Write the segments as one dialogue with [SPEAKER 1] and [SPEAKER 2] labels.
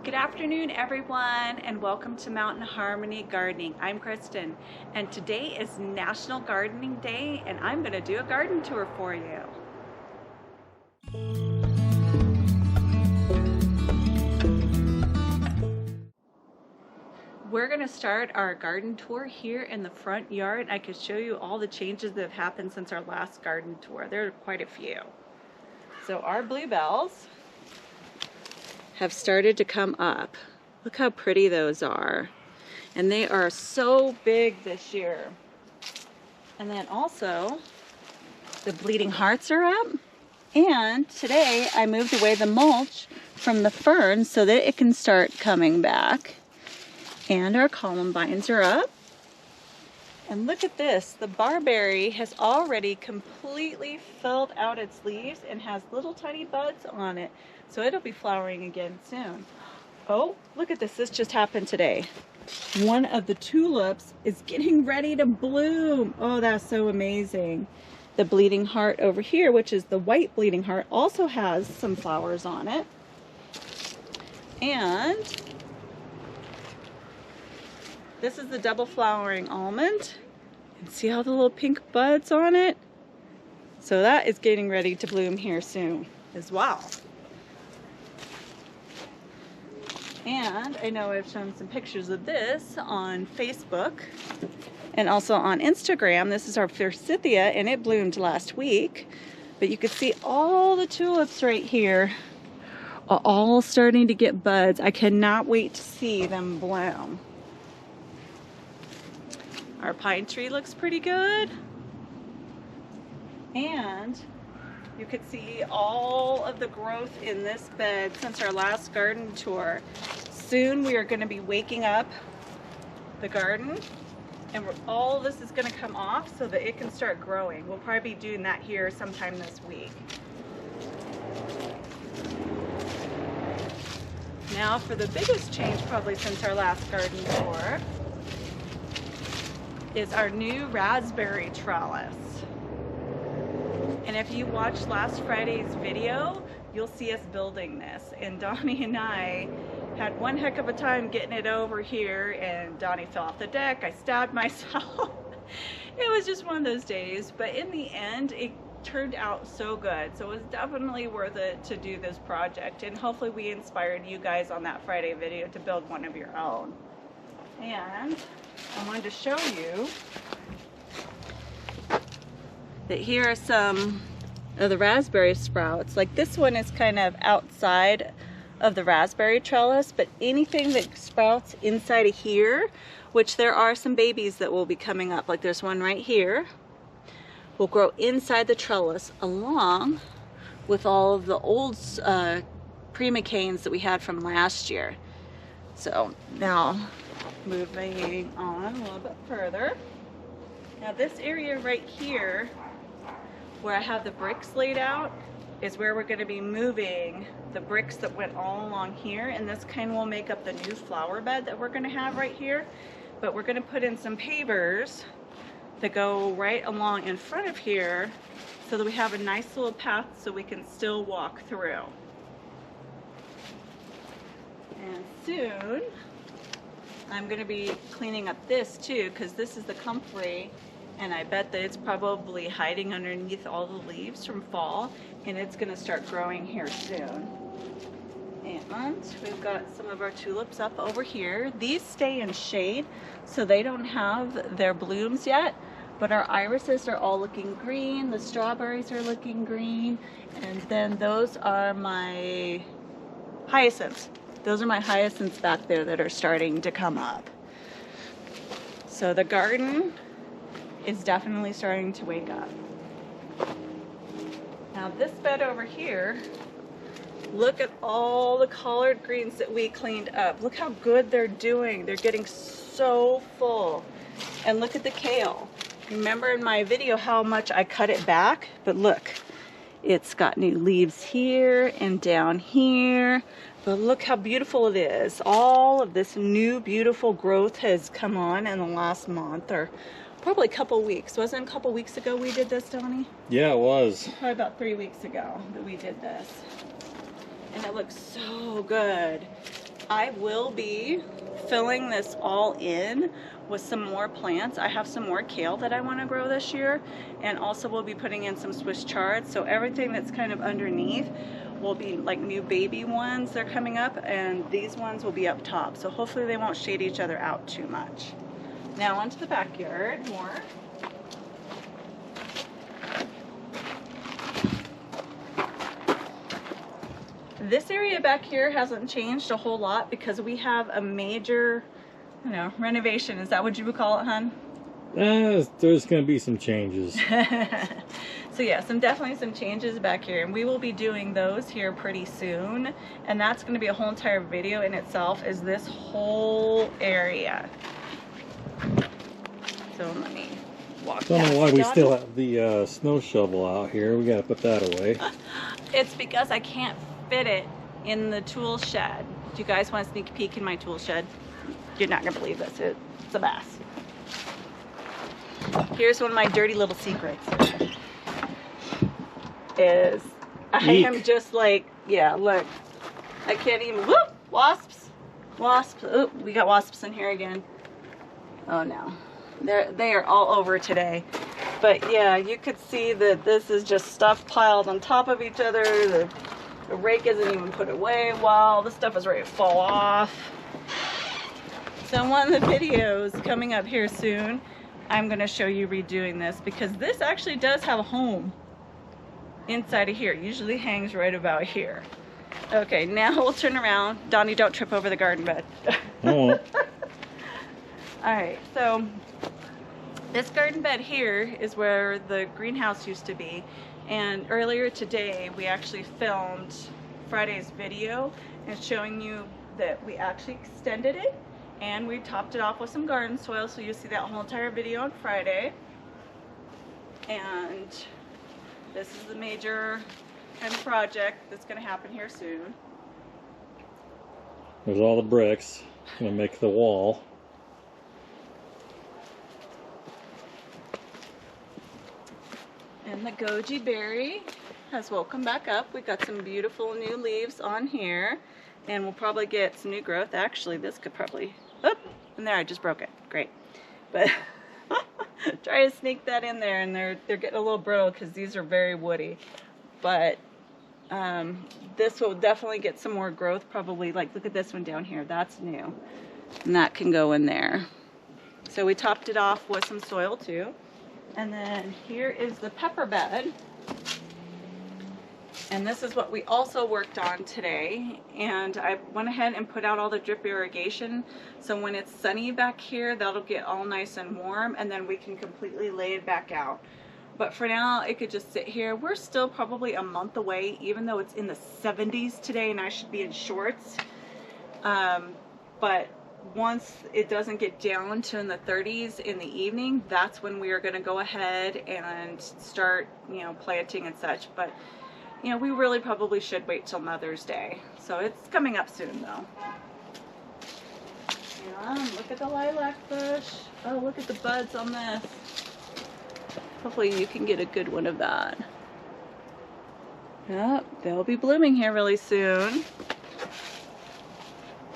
[SPEAKER 1] Good afternoon, everyone, and welcome to Mountain Harmony Gardening. I'm Kristen, and today is National Gardening Day, and I'm going to do a garden tour for you. We're going to start our garden tour here in the front yard. I could show you all the changes that have happened since our last garden tour. There are quite a few. So our bluebells have started to come up. Look how pretty those are. And they are so big this year. And then also, the bleeding hearts are up. And today I moved away the mulch from the ferns so that it can start coming back. And our columbines are up. And look at this, the barberry has already completely filled out its leaves and has little tiny buds on it. So it'll be flowering again soon. Oh, look at this, this just happened today. One of the tulips is getting ready to bloom. Oh, that's so amazing. The bleeding heart over here, which is the white bleeding heart, also has some flowers on it. And this is the double flowering almond. And see all the little pink buds on it? So that is getting ready to bloom here soon as well. And I know I've shown some pictures of this on Facebook and also on Instagram. This is our forsythia and it bloomed last week. But you can see all the tulips right here are all starting to get buds. I cannot wait to see them bloom. Our pine tree looks pretty good. And you could see all of the growth in this bed since our last garden tour. Soon we are going to be waking up the garden and all this is going to come off so that it can start growing. We'll probably be doing that here sometime this week. Now for the biggest change probably since our last garden tour is our new raspberry trellis. And if you watched last Friday's video, you'll see us building this. And Donnie and I had one heck of a time getting it over here, and Donnie fell off the deck. I stabbed myself. It was just one of those days, but in the end, it turned out so good. So it was definitely worth it to do this project. And hopefully we inspired you guys on that Friday video to build one of your own. And I wanted to show you that here are some of the raspberry sprouts. Like this one is kind of outside of the raspberry trellis, but anything that sprouts inside of here, which there are some babies that will be coming up, like there's one right here, will grow inside the trellis along with all of the old prima-canes that we had from last year. So now moving on a little bit further. Now this area right here where I have the bricks laid out is where we're going to be moving the bricks that went all along here, and this kind of will make up the new flower bed that we're going to have right here. But we're going to put in some pavers that go right along in front of here so that we have a nice little path so we can still walk through. And soon I'm going to be cleaning up this too, because this is the comfrey, and I bet that it's probably hiding underneath all the leaves from fall, and it's going to start growing here soon. And we've got some of our tulips up over here. These stay in shade, so they don't have their blooms yet, but our irises are all looking green, the strawberries are looking green, and then those are my hyacinths. Those are my hyacinths back there that are starting to come up. So the garden is definitely starting to wake up. Now this bed over here, look at all the collard greens that we cleaned up. Look how good they're doing. They're getting so full. And look at the kale. Remember in my video how much I cut it back? But look, it's got new leaves here and down here. But look how beautiful it is. All of this new beautiful growth has come on in the last month, or probably a couple weeks. Wasn't it a couple weeks ago we did this, Donnie?
[SPEAKER 2] Yeah, it was.
[SPEAKER 1] Probably about 3 weeks ago that we did this. And it looks so good. I will be filling this all in with some more plants. I have some more kale that I want to grow this year, and also we'll be putting in some Swiss chards. So everything that's kind of underneath will be like new baby ones. They're coming up, and these ones will be up top. So hopefully they won't shade each other out too much. Now onto the backyard more. This area back here hasn't changed a whole lot because we have a major, you know, renovation. Is that what you would call it, hon?
[SPEAKER 2] There's going to be some changes.
[SPEAKER 1] So yeah, definitely some changes back here, and we will be doing those here pretty soon. And that's going to be a whole entire video in itself, is this whole area. So let me walk.
[SPEAKER 2] Don't know why we still have the snow shovel out here. We got to put that away.
[SPEAKER 1] It's because I can't fit it in the tool shed. Do you guys want a sneak peek in my tool shed? You're not gonna believe this. It's a mess. Here's one of my dirty little secrets. Is I am just like, yeah, look. I can't even, whoop, wasps. Wasps. Oh, we got wasps in here again. Oh no. They are all over today. But yeah, you could see that this is just stuff piled on top of each other. The rake isn't even put away well. The stuff is ready to fall off. So in one of the videos coming up here soon, I'm going to show you redoing this, because this actually does have a home inside of here. It usually hangs right about here. Okay, now we'll turn around. Donnie, don't trip over the garden bed.
[SPEAKER 2] I won't.
[SPEAKER 1] Alright, so this garden bed here is where the greenhouse used to be. And earlier today, we actually filmed Friday's video and showing you that we actually extended it and we topped it off with some garden soil. So you'll see that whole entire video on Friday. And this is the major kind of project that's going to happen here soon.
[SPEAKER 2] There's all the bricks. Gonna make the wall.
[SPEAKER 1] And the goji berry has woken back up. We got some beautiful new leaves on here, and we'll probably get some new growth. Actually, this could probably, oh, and there, I just broke it. Great. But try to sneak that in there, and they're getting a little brittle because these are very woody. But this will definitely get some more growth, probably. Like, look at this one down here. That's new, and that can go in there. So we topped it off with some soil too. And then here is the pepper bed. And this is what we also worked on today. And I went ahead and put out all the drip irrigation. So when it's sunny back here, that'll get all nice and warm, and then we can completely lay it back out. But for now, it could just sit here. We're still probably a month away, even though it's in the 70s today and I should be in shorts. But once it doesn't get down to in the 30s in the evening, that's when we are going to go ahead and start, you know, planting and such. But, you know, we really probably should wait till Mother's Day. So it's coming up soon, though. Yeah, look at the lilac bush. Oh, look at the buds on this. Hopefully you can get a good one of that. Yep, they'll be blooming here really soon.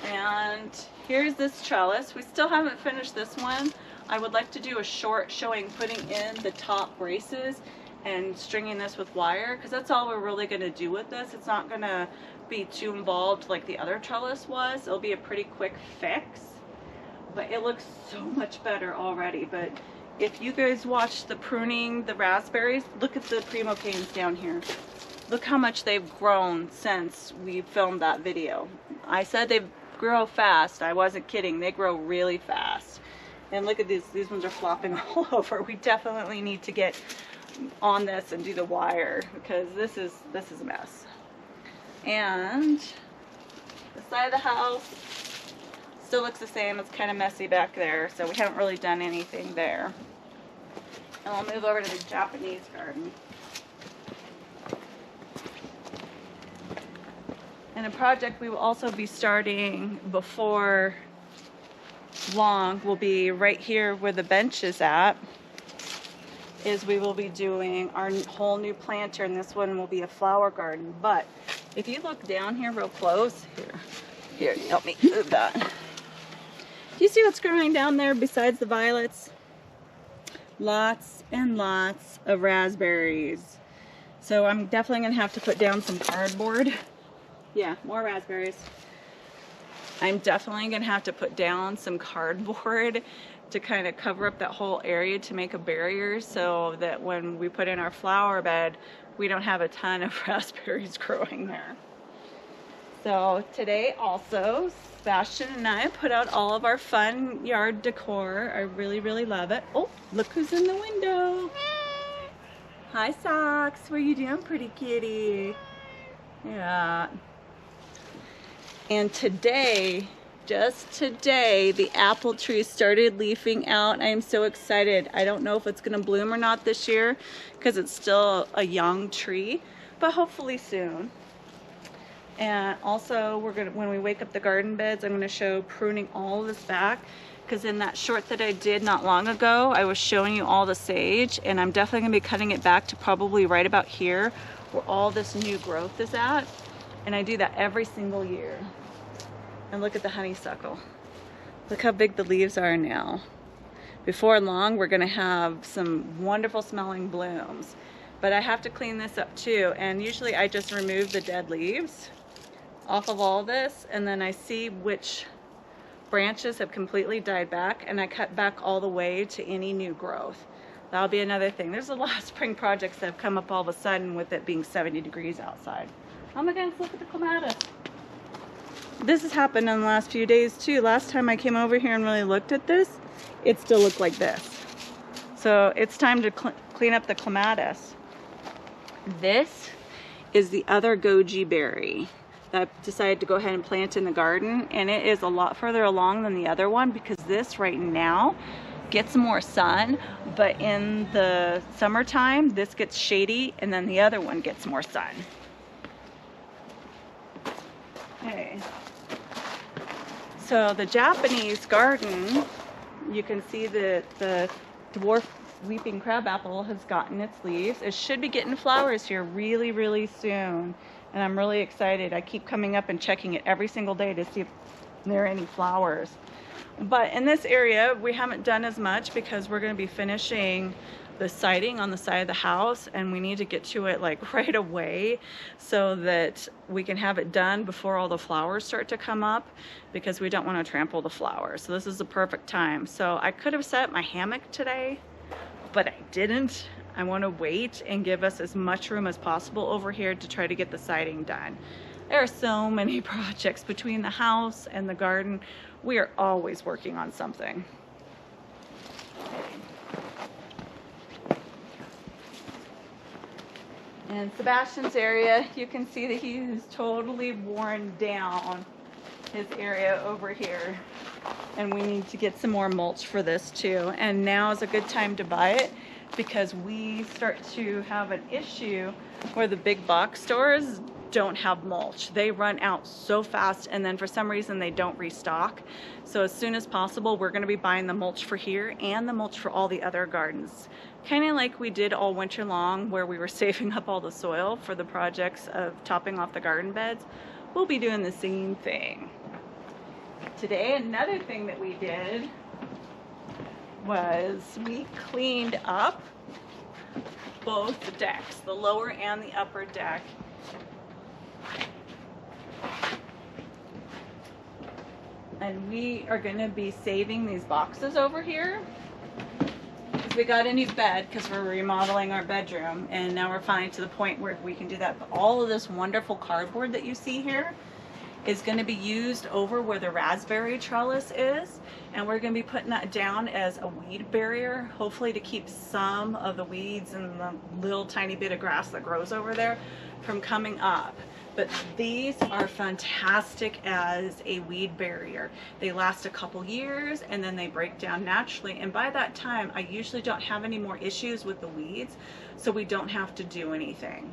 [SPEAKER 1] And here's this trellis. We still haven't finished this one. I would like to do a short showing putting in the top braces and stringing this with wire, because that's all we're really going to do with this. It's not going to be too involved like the other trellis was. It'll be a pretty quick fix, but it looks so much better already. But if you guys watch the pruning the raspberries, look at the Primo canes down here. Look how much they've grown since we filmed that video. I said they grow fast. I wasn't kidding. They grow really fast. And look at these ones are flopping all over. We definitely need to get on this and do the wire, because this is a mess. And the side of the house still looks the same. It's kind of messy back there, so we haven't really done anything there. And I'll move over to the Japanese garden. And a project we will also be starting before long will be right here where the bench is at. Is we will be doing our whole new planter, and this one will be a flower garden. But if you look down here real close, here, Here, help me move that. Do you see what's growing down there besides the violets? Lots and lots of raspberries. So I'm definitely gonna have to put down some cardboard. Yeah, more raspberries. I'm definitely gonna have to put down some cardboard to kind of cover up that whole area to make a barrier so that when we put in our flower bed, we don't have a ton of raspberries growing there. So today also, Sebastian and I put out all of our fun yard decor. I really, really love it. Oh, look who's in the window. Hi, Socks. What are you doing, pretty kitty? Yeah. And today, just today, the apple tree started leafing out. I am so excited. I don't know if it's going to bloom or not this year because it's still a young tree, but hopefully soon. And also, when we wake up the garden beds, I'm going to show pruning all of this back, because in that short that I did not long ago, I was showing you all the sage, and I'm definitely going to be cutting it back to probably right about here where all this new growth is at. And I do that every single year. And look at the honeysuckle. Look how big the leaves are now. Before long, we're going to have some wonderful smelling blooms. But I have to clean this up too, and usually I just remove the dead leaves off of all this, and then I see which branches have completely died back, and I cut back all the way to any new growth. That'll be another thing. There's a lot of spring projects that have come up all of a sudden with it being 70 degrees outside. Oh my goodness, look at the clematis. This has happened in the last few days too. Last time I came over here and really looked at this, it still looked like this. So it's time to clean up the clematis. This is the other goji berry that I decided to go ahead and plant in the garden, and it is a lot further along than the other one because this right now gets more sun, but in the summertime this gets shady and then the other one gets more sun. Okay. So the Japanese garden, you can see that the dwarf weeping crabapple has gotten its leaves. It should be getting flowers here really, really soon. And I'm really excited. I keep coming up and checking it every single day to see if there are any flowers. But in this area, we haven't done as much because we're going to be finishing the siding on the side of the house, and we need to get to it like right away so that we can have it done before all the flowers start to come up, because we don't want to trample the flowers. So this is the perfect time. So I could have set up my hammock today, but I didn't. I want to wait and give us as much room as possible over here to try to get the siding done. There are so many projects between the house and the garden. We are always working on something. And Sebastian's area, you can see that he has totally worn down his area over here. And we need to get some more mulch for this too. And now is a good time to buy it, because we start to have an issue where the big box stores don't have mulch. They run out so fast, and then for some reason they don't restock. So as soon as possible, we're going to be buying the mulch for here and the mulch for all the other gardens. Kind of like we did all winter long, where we were saving up all the soil for the projects of topping off the garden beds. We'll be doing the same thing. Today, another thing that we did was we cleaned up both the decks, the lower and the upper deck. And we are going to be saving these boxes over here. We got a new bed because we're remodeling our bedroom, and now we're finally to the point where we can do that. But all of this wonderful cardboard that you see here is going to be used over where the raspberry trellis is, and we're going to be putting that down as a weed barrier, hopefully to keep some of the weeds and the little tiny bit of grass that grows over there from coming up. But these are fantastic as a weed barrier. They last a couple years and then they break down naturally, and by that time I usually don't have any more issues with the weeds, so we don't have to do anything.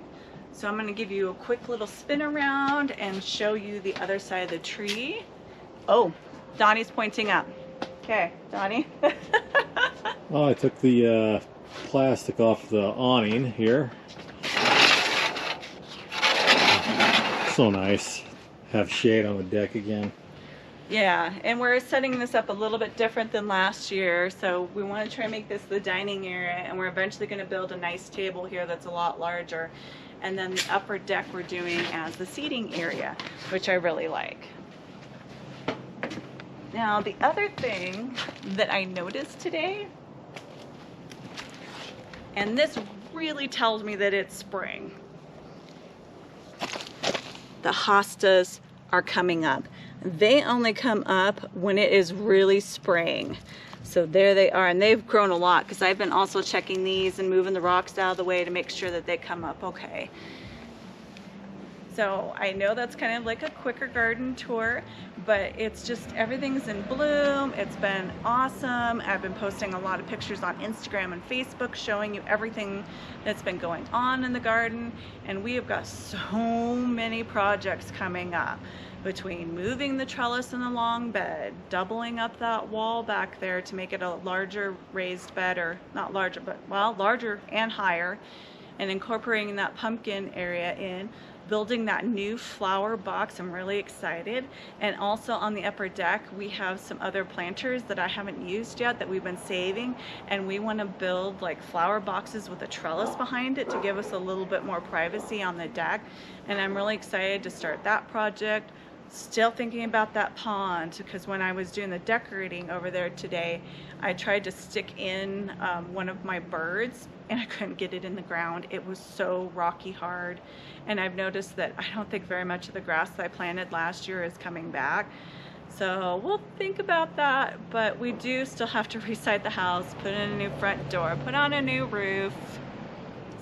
[SPEAKER 1] So I'm going to give you a quick little spin around and show you the other side of the tree. Oh, Donnie's pointing up. Okay, Donnie.
[SPEAKER 2] Well, I took the plastic off the awning here. So nice. have shade on the deck again.
[SPEAKER 1] Yeah, and we're setting this up a little bit different than last year. So we want to try and make this the dining area, and we're eventually going to build a nice table here that's a lot larger. And then the upper deck we're doing as the seating area, which I really like. Now, the other thing that I noticed today, and this really tells me that it's spring, the hostas are coming up. They only come up when it is really spring. So there they are, and they've grown a lot because I've been also checking these and moving the rocks out of the way to make sure that they come up okay. So I know that's kind of like a quicker garden tour, but it's just everything's in bloom. It's been awesome. I've been posting a lot of pictures on Instagram and Facebook showing you everything that's been going on in the garden, and we have got so many projects coming up. Between moving the trellis in the long bed, doubling up that wall back there to make it a larger raised bed, or not larger, but well, larger and higher, and incorporating that pumpkin area in, building that new flower box. I'm really excited. And also on the upper deck, we have some other planters that I haven't used yet that we've been saving, and we want to build like flower boxes with a trellis behind it to give us a little bit more privacy on the deck. And I'm really excited to start that project. Still thinking about that pond, because when I was doing the decorating over there today, I tried to stick in one of my birds and I couldn't get it in the ground. It was so rocky hard, and I've noticed that I don't think very much of the grass that I planted last year is coming back. So we'll think about that, but we do still have to reside the house, put in a new front door, put on a new roof.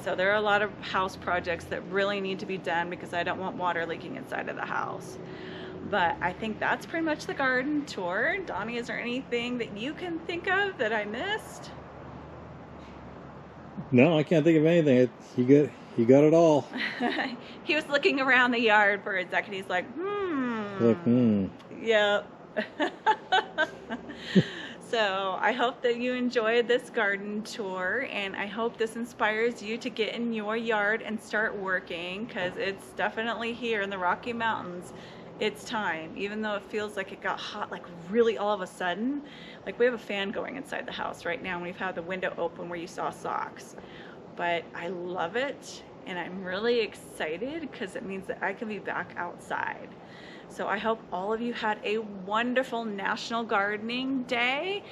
[SPEAKER 1] So there are a lot of house projects that really need to be done because I don't want water leaking inside of the house. But I think that's pretty much the garden tour. Donnie, is there anything that you can think of that I missed?
[SPEAKER 2] No, I can't think of anything. You got it all.
[SPEAKER 1] He was looking around the yard for a second. He's like, Yep. So I hope that you enjoyed this garden tour, and I hope this inspires you to get in your yard and start working, because it's definitely here in the Rocky Mountains. It's time, even though it feels like it got hot like really all of a sudden. Like we have a fan going inside the house right now, and we've had the window open where you saw socks. But I love it, and I'm really excited because it means that I can be back outside. So I hope all of you had a wonderful National Gardening Day.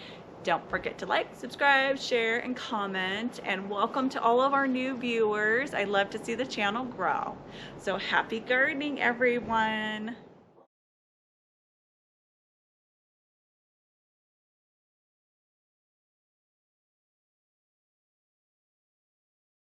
[SPEAKER 1] Don't forget to like, subscribe, share, and comment. And welcome to all of our new viewers. I love to see the channel grow. So happy gardening, everyone.